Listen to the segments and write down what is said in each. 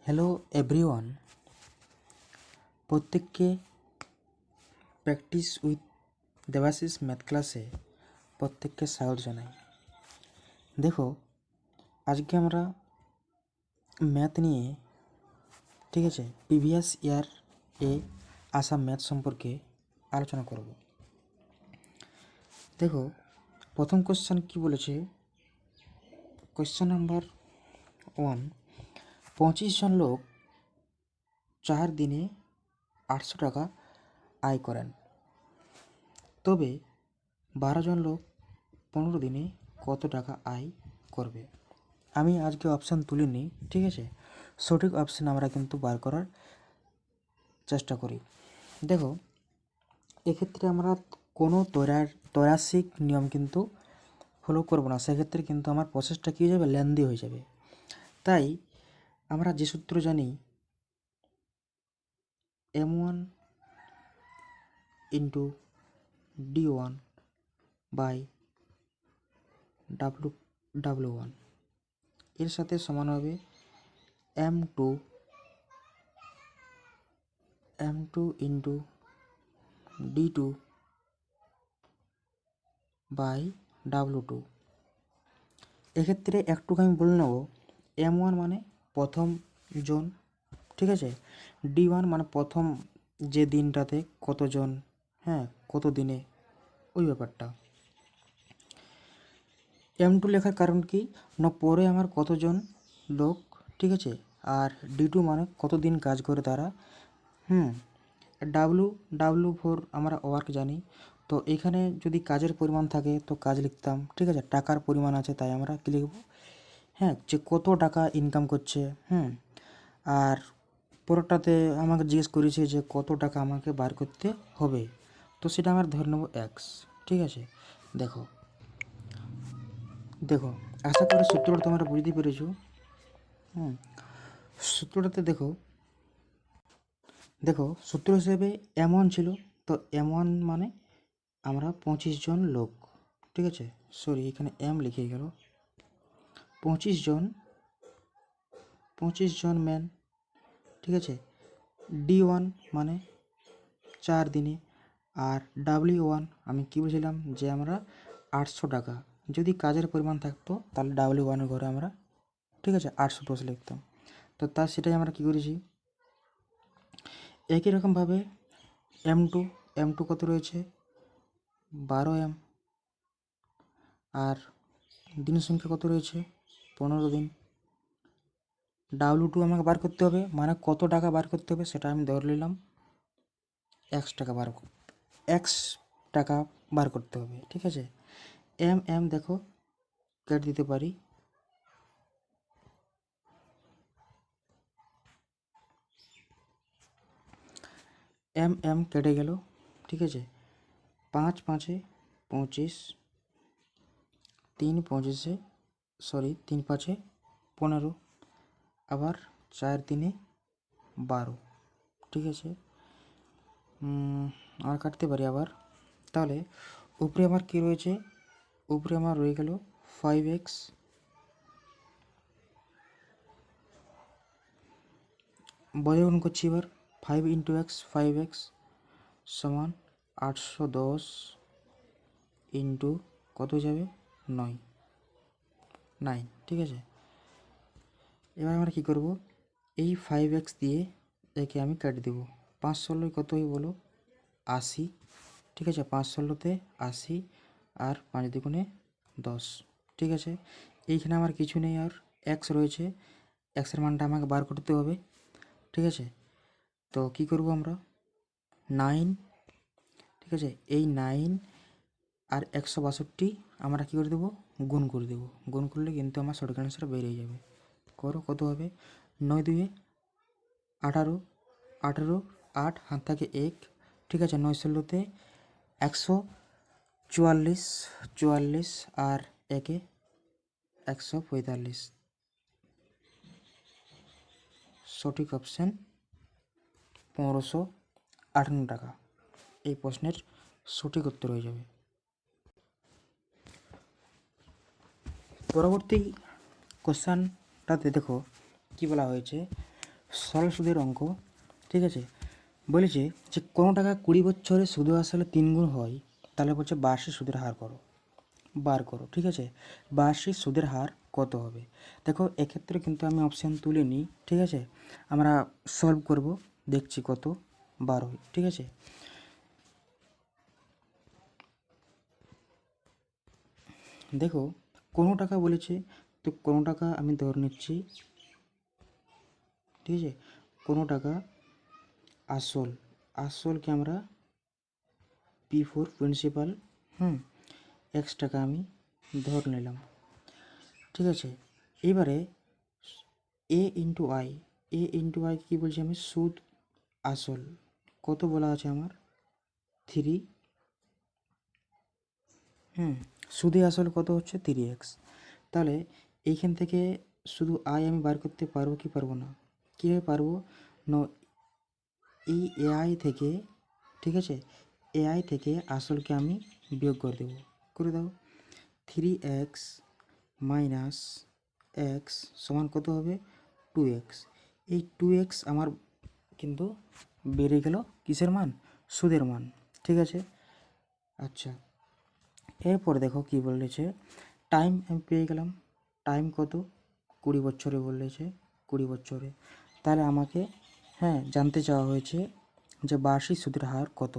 Hello everyone, প্রত্যেককে practice with Debashis math ক্লাসে প্রত্যেককে স্বাগত জানাই। দেখো, আজকে আমরা ম্যাথ নিয়ে, ঠিক আছে, প্রিভিয়াস ইয়ার আসা ম্যাথ সম্পর্কে আলোচনা করব। দেখো, প্রথম কোশ্চেন কি বলেছে, কোশ্চেন নাম্বার 1, 25 জন লোক 4 দিনে 800 টাকা আয় করেন, তবে 12 জন লোক 15 দিনে কত টাকা আয় করবে। আমি আজকে অপশান তুলিনি, ঠিক আছে, সঠিক অপশান আমরা কিন্তু বার করার চেষ্টা করি। দেখো, এক্ষেত্রে আমরা কোনো ত্রৈরাসিক নিয়ম কিন্তু ফলো করব না, সেক্ষেত্রে কিন্তু আমার প্রসেসটা কী হয়ে যাবে, লেন্দি হয়ে যাবে। তাই আমরা যে সূত্র জানি, M1 into D1 by W1 এর সাথে সমান হবে M2 into D2 by W2। এক্ষেত্রে একটুকু আমি বলে নেব, M1 মানে প্রথম জন, ঠিক আছে, D1 মানে প্রথম যে দিনটাতে কতজন, হ্যাঁ, কত দিনে, ওই ব্যাপারটা। M2 লেখার কারণ কি না, পরে আমার কতজন লোক, ঠিক আছে, আর D2 মানে কতদিন কাজ করে তারা। W4 আমরা ওয়ার্ক জানি, তো এখানে যদি কাজের পরিমাণ থাকে তো কাজ লিখতাম, ঠিক আছে, টাকার পরিমাণ আছে তাই আমরা কী লিখব, হ্যাঁ, যে কত টাকা ইনকাম করছে। আর পরেরটাতে আমাকে জিজ্ঞেস করেছে যে কত টাকা আমাকে বার করতে হবে, তো সেটা আমার ধরে নেব এক্স, ঠিক আছে। দেখো দেখো আশা করি সূত্রটা তোমরা বুঝতে পেরেছো। সূত্রটাতে দেখো দেখো সূত্র হিসেবে M1 ছিল, তো M1 মানে আমরা 25 জন লোক, ঠিক আছে, সরি এখানে M লিখে গেল, 25 জন ম্যান, ঠিক আছে। D1 মানে 4 দিনে, আর W1 আমি কী বলছিলাম যে আমরা 800 টাকা, যদি কাজের পরিমাণ থাকতো তাহলে W1-এর ঘরে আমরা, ঠিক আছে, 810 লিখতাম। তো সেটাই আমরা কী করেছি, একই রকমভাবে M2 কত রয়েছে, 12M, আর দিনের সংখ্যা কত রয়েছে, 15 দিন। W2 আমাকে বার করতে হবে, মানে কত টাকা বার করতে হবে সেটা আমি ধরে নিলাম X টাকা বার করতে হবে, ঠিক আছে। M দেখো কেটে দিতে পারি, M কেটে গেল, ঠিক আছে। 5 5-এ 25, 3 5-এ 15, আবার 4 দিনে 12, ঠিক আছে। আর কাটতে পারি আবার, তাহলে উপরে আমার কী রয়েছে, উপরে আমার রয়ে গেল 5x, বর্গমূল করছি এবার, 5 ইন্টু এক্স, 5x সমান 810 ইন্টু কত যাবে, 9, ঠিক আছে। এবার আমরা কী করব, এই 5x দিয়ে একে আমি কেটে দেবো, 5 ষোলোয় কত হয় বলো, 80, ঠিক আছে, 5 ষোলোতে 80, আর 5 দুগুণে 10, ঠিক আছে। এইখানে আমার কিছু নেই, আর এক্স রয়েছে, এক্সের মানটা আমাকে বার করতে হবে, ঠিক আছে। তো কী করব আমরা, 9, ঠিক আছে, এই 9 আর 162 আমরা কী করে দেবো, গুণ করে দেবো, গুণ করলে কিন্তু আমার সঠিক অ্যান্সার বেরিয়ে যাবে। করো, কত হবে, 9 2-এ 18, 18, 8 হাত থাকে 1, ঠিক আছে, 9 ষোলোতে 144, আর 1-এ 145, সঠিক অপশান 1558 টাকা এই প্রশ্নের সঠিক উত্তর হয়ে যাবে। পরবর্তী কোশ্চেনটাতে দেখো কি বলা হয়েছে, সরল সুদের অঙ্ক, ঠিক আছে। বলেছে যে কোনো টাকা 20 বছরে সুদ আসলে 3 গুণ হয়, তাহলে বলছে বার্ষিক সুদের হার বার করো, ঠিক আছে। বার্ষিক সুদের হার কত হবে? দেখো এক্ষেত্রে কিন্তু আমি অপশান তুলে নিই, ঠিক আছে। আমরা সলভ করব, দেখছি কত বার হয়, ঠিক আছে। দেখো কোনো টাকা বলেছে, তো কোনো টাকা আমি ধরে নিচ্ছি, ঠিক আছে। কোনো টাকা আসলকে আমরা P4 প্রিন্সিপাল, এক্স টাকা আমি ধরে নিলাম, ঠিক আছে। এবারে এ ইন্টু আই কী বলছি আমি? সুদ আসল কত বলা আছে আমার? 3, সুদে আসল কত হচ্ছে? 3x। তাহলে এইখান থেকে শুধু আই আমি বার করতে পারবো কি পারবো না? কীভাবে পারবো? ন এই এআই থেকে, ঠিক আছে, এআই থেকে আসলকে আমি বিয়োগ করে দেবো, করে দাও। 3x মাইনাস এক্স সমান কত হবে? 2x। এই 2x আমার কিন্তু বেড়ে গেল কিসের মান? সুদের মান, ঠিক আছে। আচ্ছা, এরপর দেখো কি বলেছে, টাইম আমি পেয়ে গেলাম। টাইম কত? 20 বছরে বলেছে, 20 বছরে। তাহলে আমাকে জানতে চাওয়া হয়েছে যে বার্ষিক সুদের হার কত,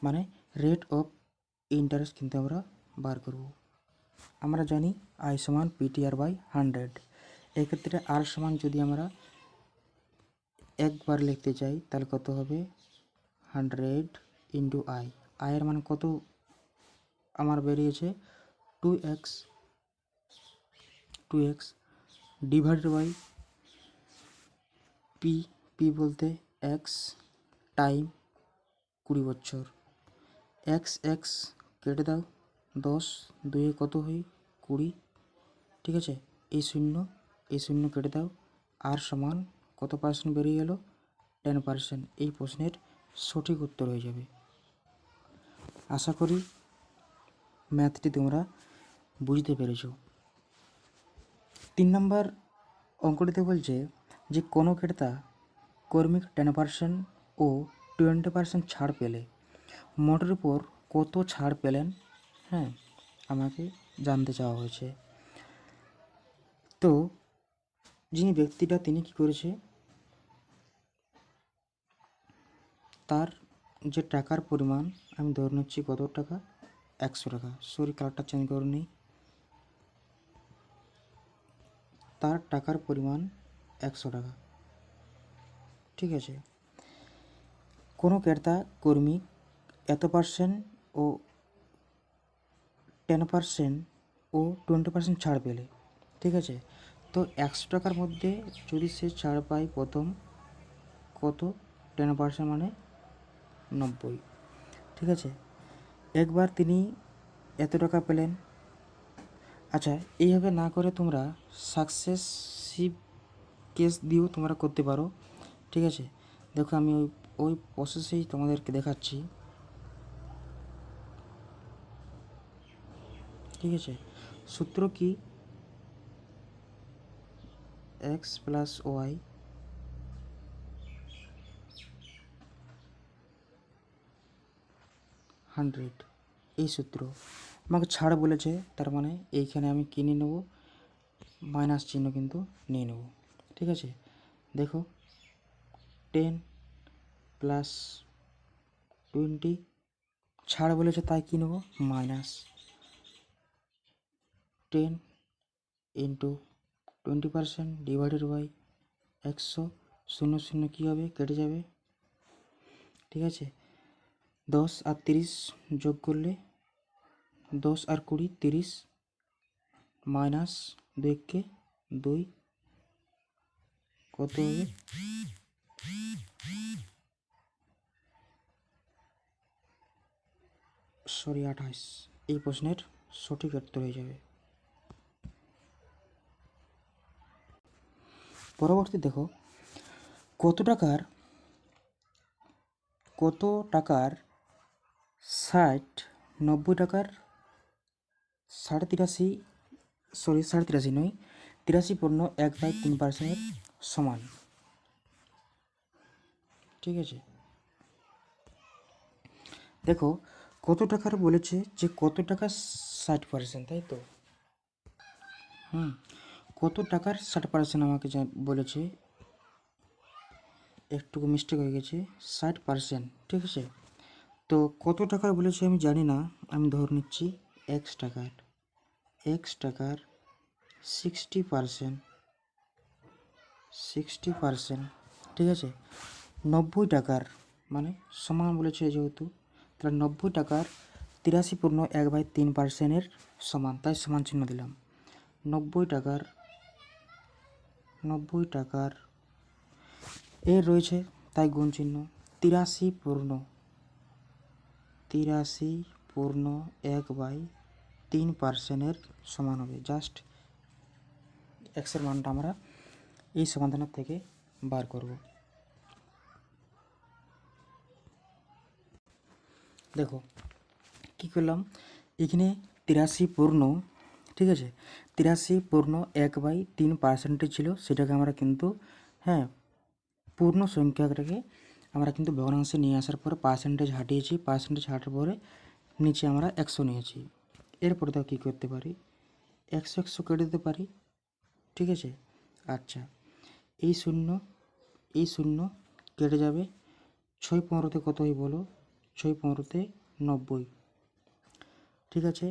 মানে রেট অফ ইন্টারেস্ট কিন্তু আমরা বার করব। আমরা জানি আই সমান PTR/100। এক্ষেত্রে আর সমান যদি আমরা একবার লিখতে চাই তাহলে কত হবে? 100 ইন্টু আই। আয়ের মান কত আমার বেরিয়েছে? 2x। ডিভাইডেড বাই পি বলতে এক্স টাইম 20 বছর। এক্স কেটে দাও, 10 2 কত হয়? 20, ঠিক আছে। এই শূন্য কেটে দাও, আর সমান কত পার্সেন্ট বেরিয়ে গেল? 10%। এই প্রশ্নের সঠিক উত্তর হয়ে যাবে। আশা করি ম্যাথটি তোমরা বুঝতে পেরেছ। 3 নম্বর অঙ্কটিতে বলছে যে কোনো ক্রেতা কর্মীক 10% ও 20% ছাড় পেলে মোটের উপর কত ছাড় পেলেন, আমাকে জানতে চাওয়া হয়েছে। তো যিনি ব্যক্তিটা তিনি কি করেছে, তার যে টাকার পরিমাণ আমি ধরে নিচ্ছি কত টাকা? 100 টাকা। সরি, কালারটা চেঞ্জ করে নিই। তার টাকার পরিমাণ 100 টাকা, ঠিক আছে। কোনো ক্রেতা কর্মী এত পার্সেন্ট ও 10% ও 20% ছাড় পেলে, ঠিক আছে। তো 100 টাকার মধ্যে যদি সে ছাড় পায় প্রথম কত? 10% মানে 90, ঠিক আছে। একবার তিনি এত টাকা পেলেন। আচ্ছা, এইভাবে না করে তোমরা সাকসেসিভ কেস দিয়েও তোমরা করতে পারো, ঠিক আছে। দেখো আমি ওই প্রসেসেই তোমাদেরকে দেখাচ্ছি, ঠিক আছে। সূত্র কি? এক্স প্লাস ওয়াই হান্ড্রেড, এই সূত্র। আমাকে ছাড় বলেছে, তার মানে এইখানে আমি কিনে নেব, মাইনাস চিহ্ন কিন্তু নিয়ে নেব, ঠিক আছে। দেখো 10 প্লাস 20, ছাড় বলেছে তাই কী নেব? Minus 10 into 20% divided by 100। 0 কী হবে? কেটে যাবে, ঠিক আছে। 10 আর 30 যোগ করলে 10 আর 20 30, মাইনাস 2 2 কত হবে? সরি 28। এই প্রশ্নের সঠিক উত্তর হয়ে যাবে। পরবর্তী দেখো, কত টাকার 60 90 টাকার 83.5, সরি 83.5 নয়, 83.1/3% সমান, ঠিক আছে, দেখো কত টাকার বলেছে যে কত টাকা 60%, তাই তো? কত টাকার 60% আমাকে বলেছে, একটু মিস্টেক হয়ে গেছে, 60%, ঠিক আছে। তো কত টাকার বলেছে আমি জানি না, আমি ধরে নিচ্ছি এক্স টাকার 60%, ঠিক আছে, 90 টাকার মানে সমান বলেছে যেহেতু, তাহলে 90 টাকার 83.1/3%-এর সমান, তাই সমান চিহ্ন দিলাম। 90 টাকার এর রয়েছে তাই গুণ চিহ্ন, 83.1/3%-এর সমান হবে। জাস্ট এক্সের মানটা আমরা এই সমাধানের থেকে বার করব। দেখো কী করলাম, এখানে 83, ঠিক আছে, 83.1/3% ছিল, সেটাকে আমরা কিন্তু পূর্ণ সংখ্যাটাকে আমরা কিন্তু ভগ্নাংশে নিয়ে আসার পরে পার্সেন্টেজ হাঁটিয়েছি, পার্সেন্টেজ হাঁটার পরে নিচে আমরা 100 নিয়েছি। এরপরে তো কী করতে পারি, 100 কেটে দিতে পারি, ঠিক আছে। আচ্ছা, এই শূন্য কেটে যাবে, 6×15 কত হয় বলো, 6×15 90, ঠিক আছে।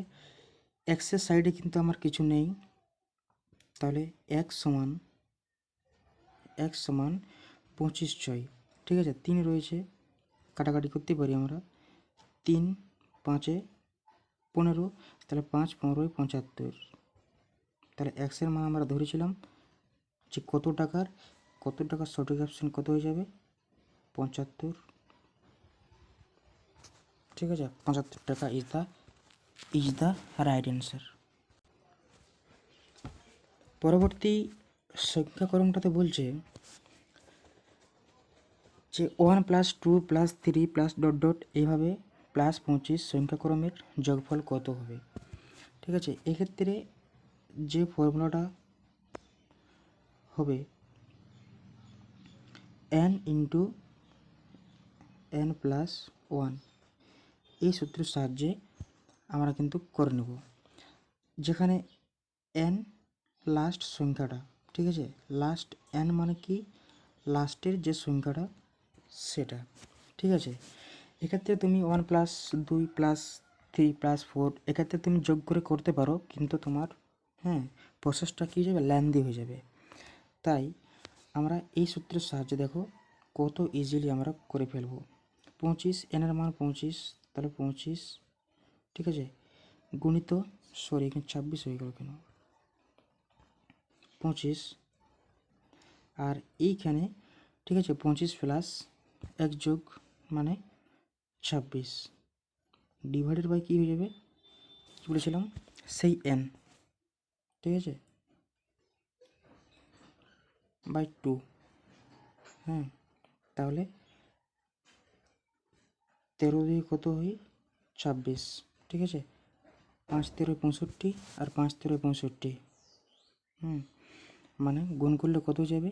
এক্সের সাইডে কিন্তু আমার কিছু নেই, তাহলে x সমান 25/6, ঠিক আছে। 3 রয়েছে, কাটাকাটি করতে পারি আমরা, 3×5=15, তাহলে 5×15=75, তাহলে এক্সের মান আমরা ধরেছিলাম যে কত টাকার সঠিক অপশন কত হয়ে যাবে, 75, ঠিক আছে। 75 টাকা ইজ দ্য রাইট অ্যান্সার। পরবর্তী সংখ্যাক্রমটাতে বলছে যে 1+2+3+ ... এইভাবে +25 সংখ্যাক্রমের যোগফল কত হবে, ঠিক আছে। এক্ষেত্রে যে ফর্মুলাটা হবে n×n+1, এই সূত্রের সাহায্যে আমরা কিন্তু করে নেব, যেখানে n লাস্ট সংখ্যাটা, ঠিক আছে। লাস্ট n মানে কি, লাস্টের যে সংখ্যাটা সেটা, ঠিক আছে। এক্ষেত্রে তুমি 1+2+3+4 এক্ষেত্রে তুমি যোগ করে করতে পারো, কিন্তু তোমার প্রসেসটা কী হয়ে যাবে, লেন্দি হয়ে যাবে। তাই আমরা এই সূত্রের সাহায্যে দেখো কত ইজিলি আমরা করে ফেলবো। 25, এনের মান 25, তাহলে 25, ঠিক আছে, গুণিত, সরি এখানে 26 হয়ে গেল কেন, 25, আর এইখানে, ঠিক আছে, 25 প্লাস 1 যোগ মানে 26, ডিভাইডেড বাই কী হয়ে যাবে, কী বলেছিলাম, সেই n, ঠিক আছে, বাই 2, তাহলে 13 কত হয়, 26, ঠিক আছে। 5×13 65, আর 5×13 65, মানে গুণ করলে কত যাবে,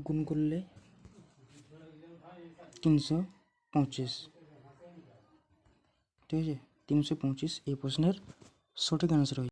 গুণ করলে 325, ঠিক আছে, 325 এই প্রশ্নের সঠিক অ্যান্সার হয়।